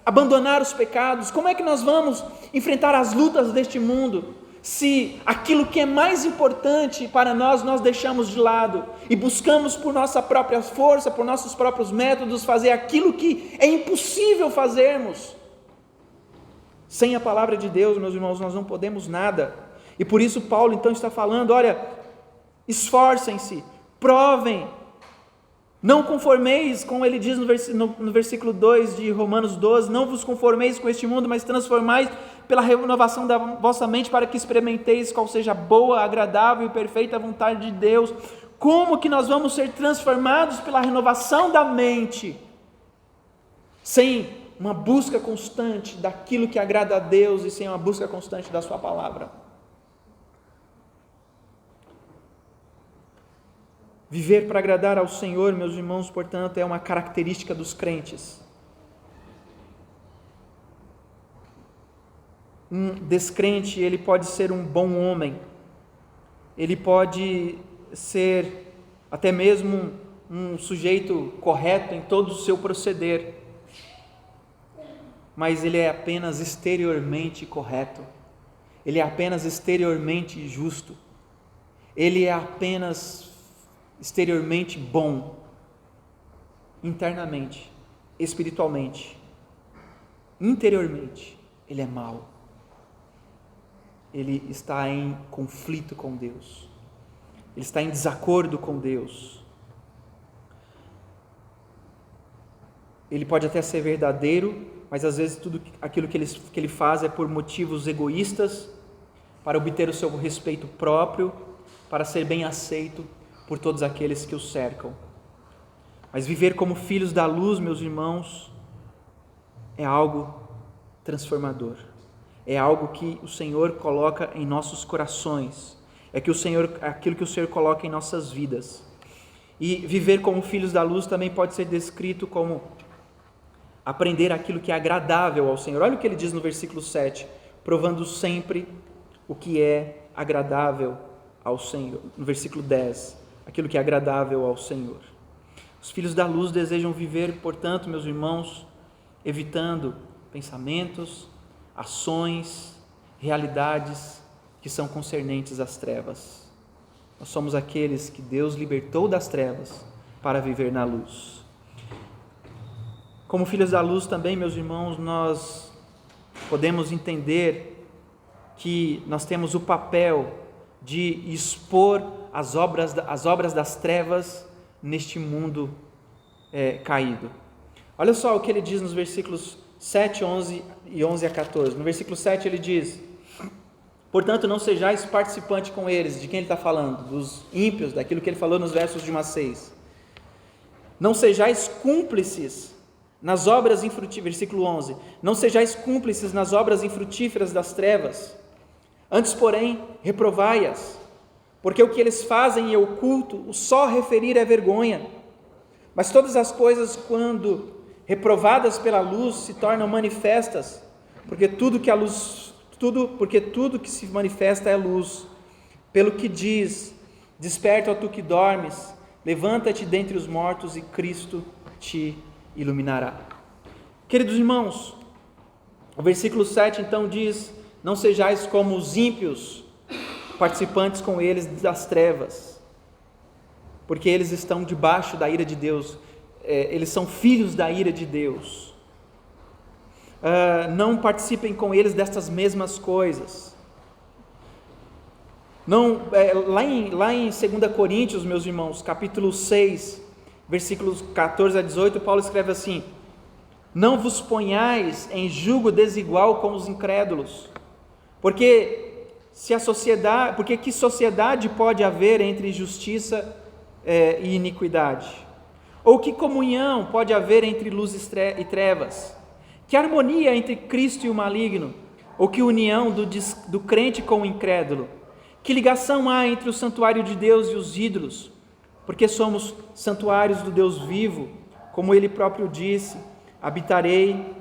[SPEAKER 1] abandonar os pecados? Como é que nós vamos enfrentar as lutas deste mundo, se aquilo que é mais importante para nós, nós deixamos de lado e buscamos por nossa própria força, por nossos próprios métodos, fazer aquilo que é impossível fazermos? Sem a palavra de Deus, meus irmãos, nós não podemos nada. E por isso Paulo então está falando, olha, esforcem-se, provem, não conformeis, como ele diz no versículo 2 de Romanos 12, não vos conformeis com este mundo, mas transformais pela renovação da vossa mente, para que experimenteis qual seja a boa, agradável e perfeita vontade de Deus. Como que nós vamos ser transformados pela renovação da mente, sem uma busca constante daquilo que agrada a Deus e sem uma busca constante da sua palavra? Viver para agradar ao Senhor, meus irmãos, portanto, é uma característica dos crentes. Um descrente, ele pode ser um bom homem, ele pode ser até mesmo um sujeito correto em todo o seu proceder, mas ele é apenas exteriormente correto, ele é apenas exteriormente justo, ele é apenas exteriormente bom, internamente, espiritualmente, interiormente, ele é mau. Ele está em conflito com Deus, ele está em desacordo com Deus. Ele pode até ser verdadeiro, mas às vezes tudo aquilo que ele faz é por motivos egoístas, para obter o seu respeito próprio, para ser bem aceito por todos aqueles que o cercam. Mas viver como filhos da luz, meus irmãos, é algo transformador. É algo que o Senhor coloca em nossos corações, aquilo que o Senhor coloca em nossas vidas. E viver como filhos da luz também pode ser descrito como aprender aquilo que é agradável ao Senhor. Olha o que ele diz no versículo 7, provando sempre o que é agradável ao Senhor. No versículo 10, aquilo que é agradável ao Senhor. Os filhos da luz desejam viver, portanto, meus irmãos, evitando pensamentos, ações, realidades que são concernentes às trevas. Nós somos aqueles que Deus libertou das trevas para viver na luz. Como filhos da luz também, meus irmãos, nós podemos entender que nós temos o papel de expor as obras das trevas neste mundo caído. Olha só o que ele diz nos versículos 7, 11 e 11 a 14. No versículo 7 ele diz: portanto, não sejais participante com eles. De quem ele está falando? Dos ímpios, daquilo que ele falou nos versos de 1 a 6. Não sejais cúmplices nas obras infrutíferas. Versículo 11. Não sejais cúmplices nas obras infrutíferas das trevas. Antes, porém, reprovai-as, porque o que eles fazem em oculto, o só referir é vergonha. Mas todas as coisas, quando reprovadas pela luz, se tornam manifestas, porque tudo que se manifesta é luz. Pelo que diz: desperta, ó tu que dormes, levanta-te dentre os mortos e Cristo te iluminará. Queridos irmãos, o versículo 7 então diz: não sejais como os ímpios, participantes com eles das trevas, porque eles estão debaixo da ira de Deus, eles são filhos da ira de Deus. Não participem com eles destas mesmas coisas. Não, lá em 2 Coríntios, meus irmãos, capítulo 6, versículos 14 a 18, Paulo escreve assim: Não vos ponhais em jugo desigual com os incrédulos, porque que sociedade pode haver entre justiça e iniquidade? Ou que comunhão pode haver entre luz e trevas? Que harmonia entre Cristo e o maligno? Ou que união do crente com o incrédulo? Que ligação há entre o santuário de Deus e os ídolos? Porque somos santuários do Deus vivo, como Ele próprio disse: habitarei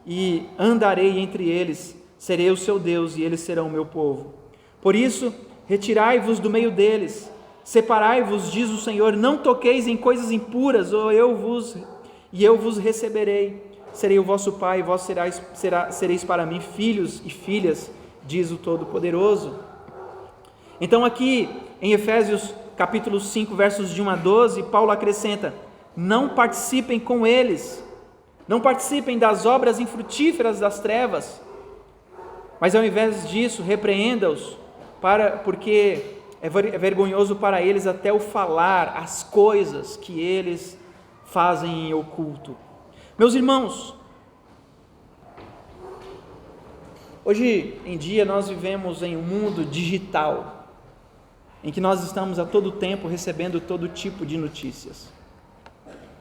[SPEAKER 1] e andarei entre eles, serei o seu Deus e eles serão o meu povo. Por isso, retirai-vos do meio deles, separai-vos, diz o Senhor, não toqueis em coisas impuras, ou eu vos receberei. Serei o vosso pai, e vós sereis para mim filhos e filhas, diz o Todo-Poderoso. Então aqui em Efésios capítulo 5, versos de 1 a 12, Paulo acrescenta: não participem com eles, não participem das obras infrutíferas das trevas, mas ao invés disso, repreenda-os, porque é vergonhoso para eles até o falar as coisas que eles fazem em oculto. Meus irmãos, hoje em dia nós vivemos em um mundo digital, em que nós estamos a todo tempo recebendo todo tipo de notícias.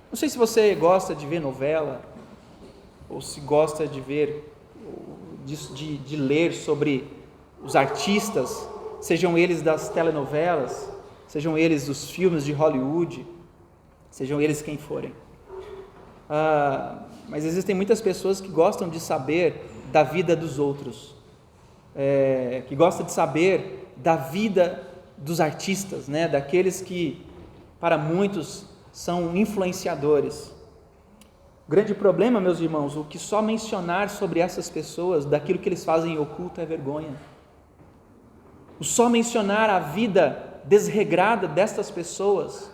[SPEAKER 1] Não sei se você gosta de ver novela, ou se gosta de ver, de ler sobre os artistas, sejam eles das telenovelas, sejam eles dos filmes de Hollywood, sejam eles quem forem. Mas existem muitas pessoas que gostam de saber da vida dos outros, que gostam de saber da vida dos artistas, né? Daqueles que, para muitos, são influenciadores. O grande problema, meus irmãos, o que só mencionar sobre essas pessoas, daquilo que eles fazem em oculto, é vergonha. O só mencionar a vida desregrada destas pessoas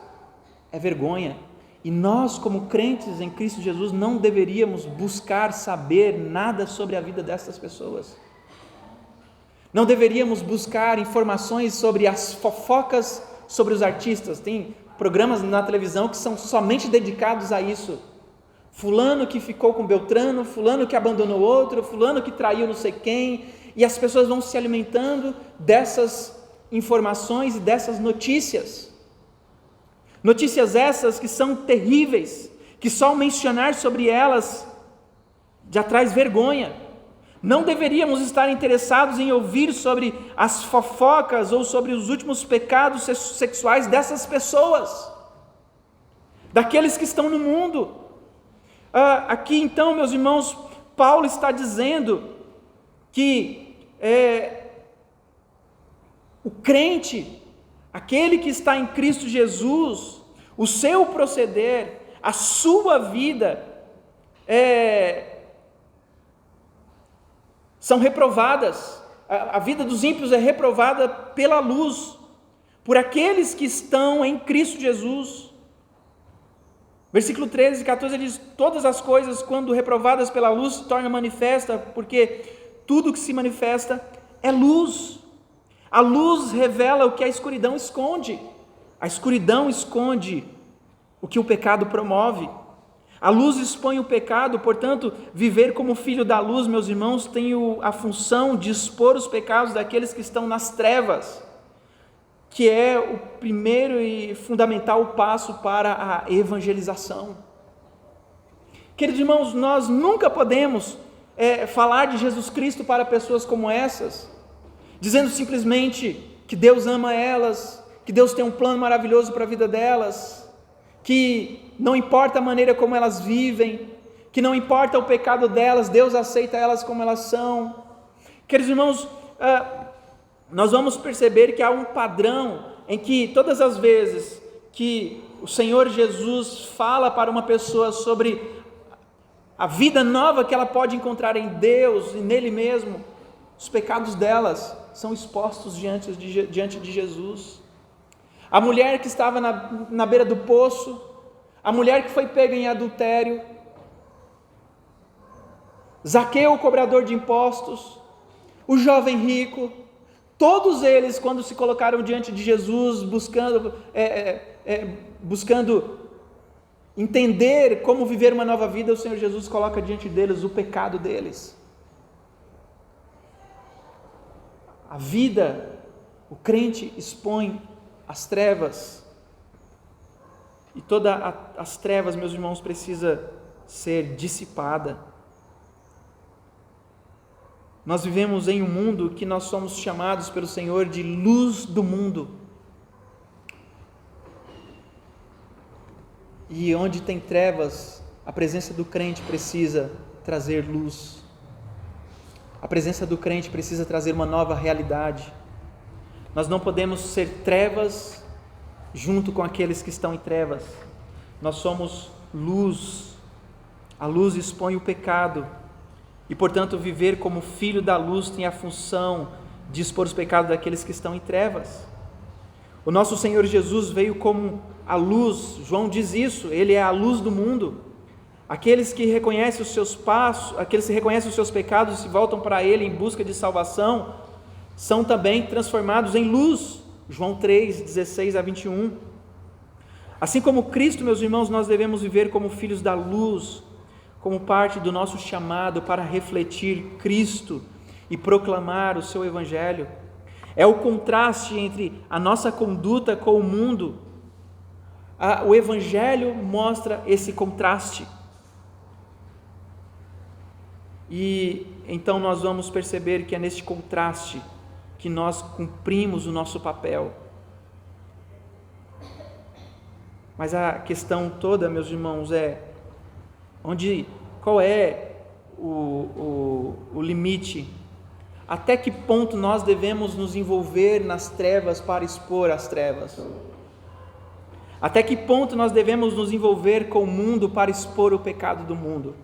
[SPEAKER 1] é vergonha. E nós, como crentes em Cristo Jesus, não deveríamos buscar saber nada sobre a vida dessas pessoas. Não deveríamos buscar informações sobre as fofocas sobre os artistas. Tem programas na televisão que são somente dedicados a isso. Fulano que ficou com Beltrano, fulano que abandonou outro, fulano que traiu não sei quem, e as pessoas vão se alimentando dessas informações e dessas notícias. Notícias essas que são terríveis, que só mencionar sobre elas já traz vergonha. Não deveríamos estar interessados em ouvir sobre as fofocas ou sobre os últimos pecados sexuais dessas pessoas, daqueles que estão no mundo. Aqui então, meus irmãos, Paulo está dizendo que o crente, aquele que está em Cristo Jesus, o seu proceder, a sua vida, são reprovadas. A vida dos ímpios é reprovada pela luz, por aqueles que estão em Cristo Jesus. Versículo 13 e 14 ele diz: todas as coisas, quando reprovadas pela luz, se tornam manifesta, porque tudo que se manifesta é luz. A luz revela o que a escuridão esconde. A escuridão esconde o que o pecado promove. A luz expõe o pecado, portanto, viver como filho da luz, meus irmãos, tem a função de expor os pecados daqueles que estão nas trevas, que é o primeiro e fundamental passo para a evangelização. Queridos irmãos, nós nunca podemos falar de Jesus Cristo para pessoas como essas, dizendo simplesmente que Deus ama elas, que Deus tem um plano maravilhoso para a vida delas, que não importa a maneira como elas vivem, que não importa o pecado delas, Deus aceita elas como elas são. Queridos irmãos, nós vamos perceber que há um padrão em que todas as vezes que o Senhor Jesus fala para uma pessoa sobre a vida nova que ela pode encontrar em Deus e nele mesmo, os pecados delas são expostos diante de Jesus. A mulher que estava na beira do poço, a mulher que foi pega em adultério, Zaqueu, o cobrador de impostos, o jovem rico, todos eles, quando se colocaram diante de Jesus, buscando entender como viver uma nova vida, o Senhor Jesus coloca diante deles o pecado deles. A vida, o crente expõe as trevas, e todas as trevas, meus irmãos, precisa ser dissipada. Nós vivemos em um mundo que nós somos chamados pelo Senhor de luz do mundo. E onde tem trevas, a presença do crente precisa trazer luz. A presença do crente precisa trazer uma nova realidade. Nós não podemos ser trevas junto com aqueles que estão em trevas. Nós somos luz. A luz expõe o pecado. E, portanto, viver como filho da luz tem a função de expor os pecados daqueles que estão em trevas. O nosso Senhor Jesus veio como a luz. João diz isso, Ele é a luz do mundo. Aqueles que reconhecem os seus passos, aqueles que reconhecem os seus pecados e se voltam para Ele em busca de salvação, são também transformados em luz. João 3, 16 a 21. Assim como Cristo, meus irmãos, nós devemos viver como filhos da luz, como parte do nosso chamado para refletir Cristo e proclamar o seu Evangelho. É o contraste entre a nossa conduta com o mundo. O Evangelho mostra esse contraste. E então nós vamos perceber que é neste contraste que nós cumprimos o nosso papel. Mas a questão toda, meus irmãos, qual é o limite? Até que ponto nós devemos nos envolver nas trevas para expor as trevas? Até que ponto nós devemos nos envolver com o mundo para expor o pecado do mundo?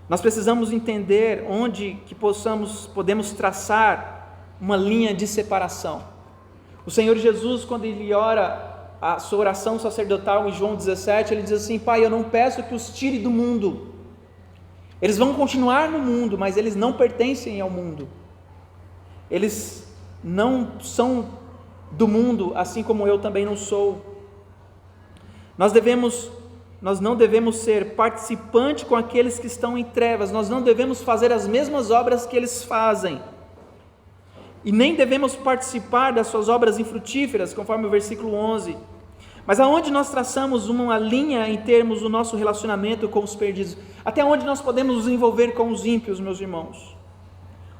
[SPEAKER 1] Nós precisamos entender onde que podemos traçar uma linha de separação. O Senhor Jesus, quando Ele ora a sua oração sacerdotal em João 17, Ele diz assim: Pai, eu não peço que os tire do mundo. Eles vão continuar no mundo, mas eles não pertencem ao mundo. Eles não são do mundo, assim como eu também não sou. Nós não devemos ser participantes com aqueles que estão em trevas, nós não devemos fazer as mesmas obras que eles fazem, e nem devemos participar das suas obras infrutíferas, conforme o versículo 11, mas aonde nós traçamos uma linha em termos do nosso relacionamento com os perdidos, até onde nós podemos nos envolver com os ímpios, meus irmãos?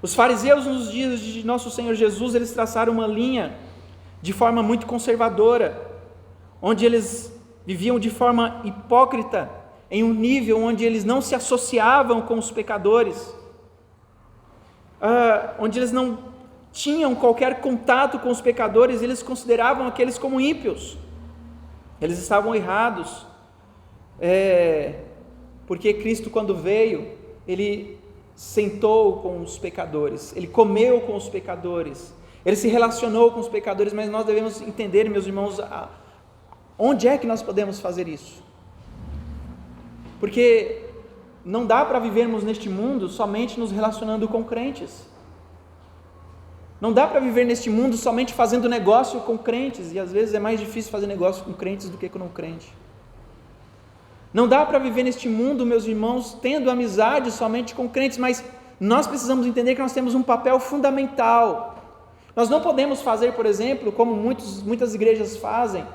[SPEAKER 1] Os fariseus nos dias de nosso Senhor Jesus, eles traçaram uma linha de forma muito conservadora, onde eles viviam de forma hipócrita, em um nível onde eles não se associavam com os pecadores, onde eles não tinham qualquer contato com os pecadores, eles consideravam aqueles como ímpios. Eles estavam errados, porque Cristo, quando veio, Ele sentou com os pecadores, Ele comeu com os pecadores, Ele se relacionou com os pecadores, mas nós devemos entender, meus irmãos, onde é que nós podemos fazer isso? Porque não dá para vivermos neste mundo somente nos relacionando com crentes. Não dá para viver neste mundo somente fazendo negócio com crentes, e às vezes é mais difícil fazer negócio com crentes do que com não crente. Não dá para viver neste mundo, meus irmãos, tendo amizade somente com crentes, mas nós precisamos entender que nós temos um papel fundamental. Nós não podemos fazer, por exemplo, como muitas igrejas fazem,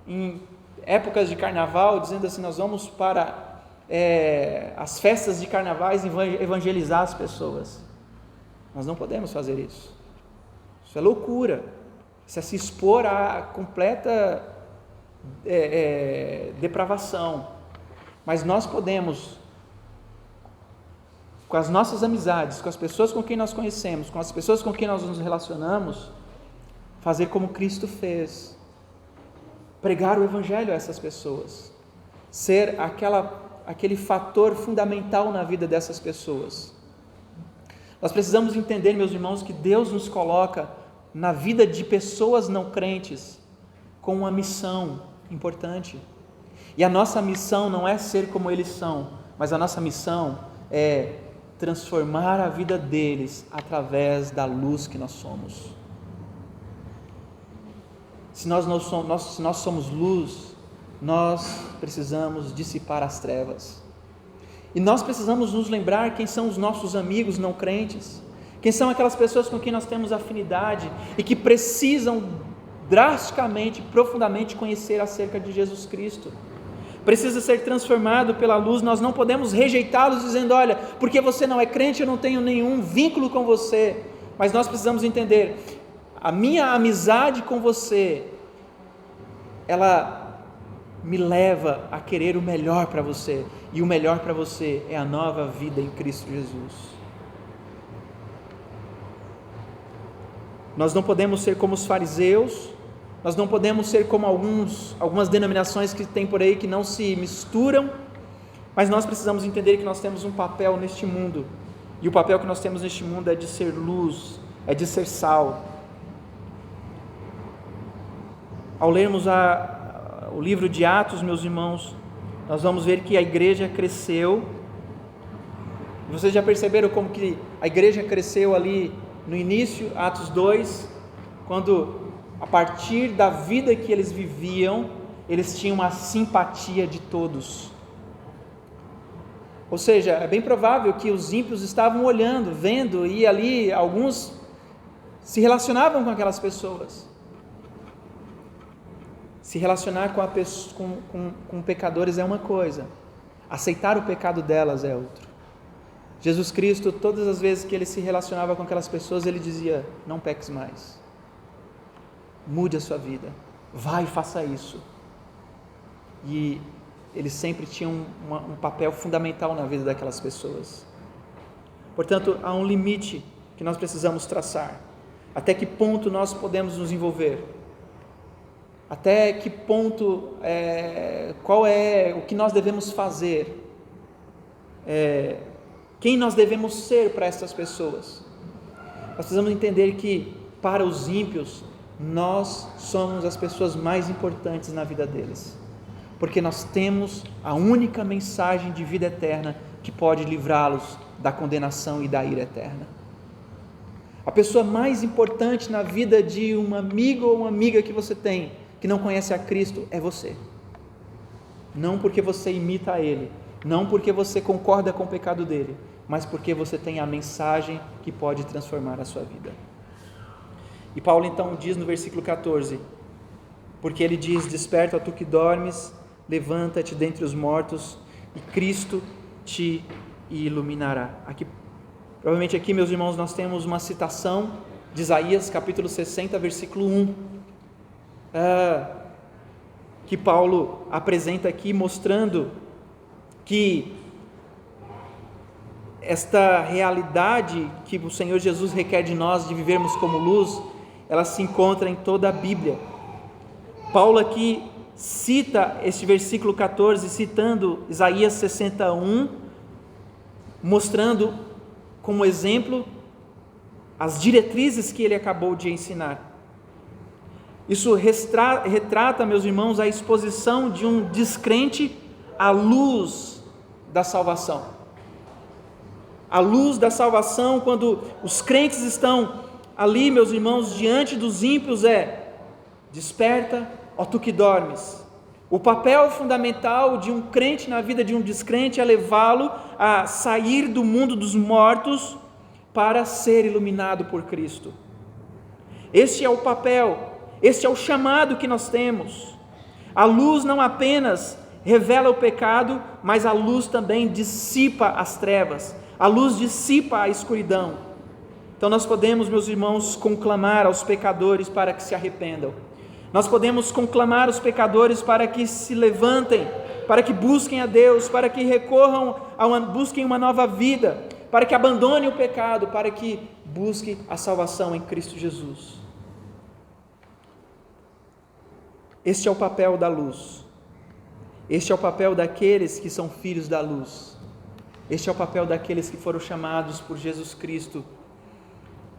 [SPEAKER 1] em épocas de carnaval, dizendo assim: nós vamos para as festas de carnavais evangelizar as pessoas. Nós não podemos fazer isso. Isso é loucura. Isso é se expor à completa depravação. Mas nós podemos, com as nossas amizades, com as pessoas com quem nós conhecemos, com as pessoas com quem nós nos relacionamos, fazer como Cristo fez. Pregar o Evangelho a essas pessoas, ser aquele fator fundamental na vida dessas pessoas. Nós precisamos entender, meus irmãos, que Deus nos coloca na vida de pessoas não crentes com uma missão importante, e a nossa missão não é ser como eles são, mas a nossa missão é transformar a vida deles através da luz que nós somos. Se nós somos luz, nós precisamos dissipar as trevas. E nós precisamos nos lembrar quem são os nossos amigos não crentes, quem são aquelas pessoas com quem nós temos afinidade e que precisam drasticamente, profundamente conhecer acerca de Jesus Cristo. Precisa ser transformado pela luz. Nós não podemos rejeitá-los dizendo: olha, porque você não é crente, eu não tenho nenhum vínculo com você. Mas nós precisamos entender, a minha amizade com você, ela me leva a querer o melhor para você, e o melhor para você é a nova vida em Cristo Jesus. Nós não podemos ser como os fariseus, nós não podemos ser como algumas denominações que tem por aí que não se misturam, mas nós precisamos entender que nós temos um papel neste mundo, e o papel que nós temos neste mundo é de ser luz, é de ser sal. Ao lermos o livro de Atos, meus irmãos, nós vamos ver que a igreja cresceu. Vocês já perceberam como que a igreja cresceu ali no início, Atos 2, quando a partir da vida que eles viviam, eles tinham a simpatia de todos. Ou seja, é bem provável que os ímpios estavam olhando, vendo, e ali alguns se relacionavam com aquelas pessoas. Se relacionar com pecadores é uma coisa, aceitar o pecado delas é outra. Jesus Cristo, todas as vezes que ele se relacionava com aquelas pessoas, ele dizia: não peques mais, mude a sua vida, vai e faça isso. E ele sempre tinha um papel fundamental na vida daquelas pessoas. Portanto, há um limite que nós precisamos traçar. Até que ponto nós podemos nos envolver? Até que ponto, qual é o que nós devemos fazer? Quem nós devemos ser para essas pessoas? Nós precisamos entender que, para os ímpios, nós somos as pessoas mais importantes na vida deles, porque nós temos a única mensagem de vida eterna que pode livrá-los da condenação e da ira eterna. A pessoa mais importante na vida de um amigo ou uma amiga que você tem, que não conhece a Cristo, é você. Não porque você imita a Ele, não porque você concorda com o pecado dele, mas porque você tem a mensagem que pode transformar a sua vida. E Paulo então diz no versículo 14, porque ele diz: desperta, ó tu que dormes, levanta-te dentre os mortos, e Cristo te iluminará. Provavelmente aqui, meus irmãos, nós temos uma citação de Isaías capítulo 60, versículo 1, que Paulo apresenta aqui, mostrando que esta realidade que o Senhor Jesus requer de nós, de vivermos como luz, ela se encontra em toda a Bíblia. Paulo aqui cita este versículo 14, citando Isaías 61, mostrando como exemplo as diretrizes que ele acabou de ensinar. Isso retrata, meus irmãos, a exposição de um descrente à luz da salvação. A luz da salvação, quando os crentes estão ali, meus irmãos, diante dos ímpios, desperta, ó tu que dormes. O papel fundamental de um crente na vida de um descrente é levá-lo a sair do mundo dos mortos para ser iluminado por Cristo. Este é o papel, este é o chamado que nós temos. A luz não apenas revela o pecado, mas a luz também dissipa as trevas, a luz dissipa a escuridão. Então nós podemos, meus irmãos, conclamar aos pecadores para que se arrependam. Nós podemos conclamar os pecadores para que se levantem, para que busquem a Deus, para que busquem uma nova vida, para que abandonem o pecado, para que busquem a salvação em Cristo Jesus. Este é o papel da luz. Este é o papel daqueles que são filhos da luz. Este é o papel daqueles que foram chamados por Jesus Cristo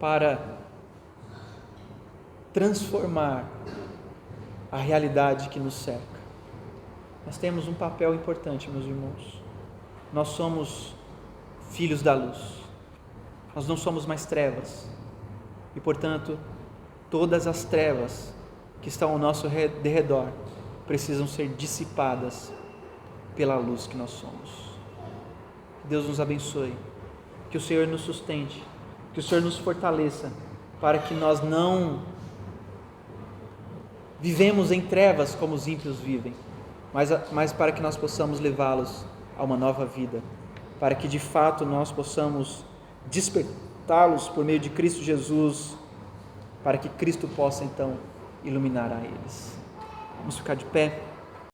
[SPEAKER 1] para transformar a realidade que nos cerca. Nós temos um papel importante, meus irmãos. Nós somos filhos da luz. Nós não somos mais trevas. E, portanto, todas as trevas que estão ao nosso derredor precisam ser dissipadas pela luz que nós somos. Que Deus nos abençoe, que o Senhor nos sustente, que o Senhor nos fortaleça, para que nós não vivemos em trevas como os ímpios vivem, mas para que nós possamos levá-los a uma nova vida, para que de fato nós possamos despertá-los por meio de Cristo Jesus, para que Cristo possa então iluminar a eles. Vamos ficar de pé.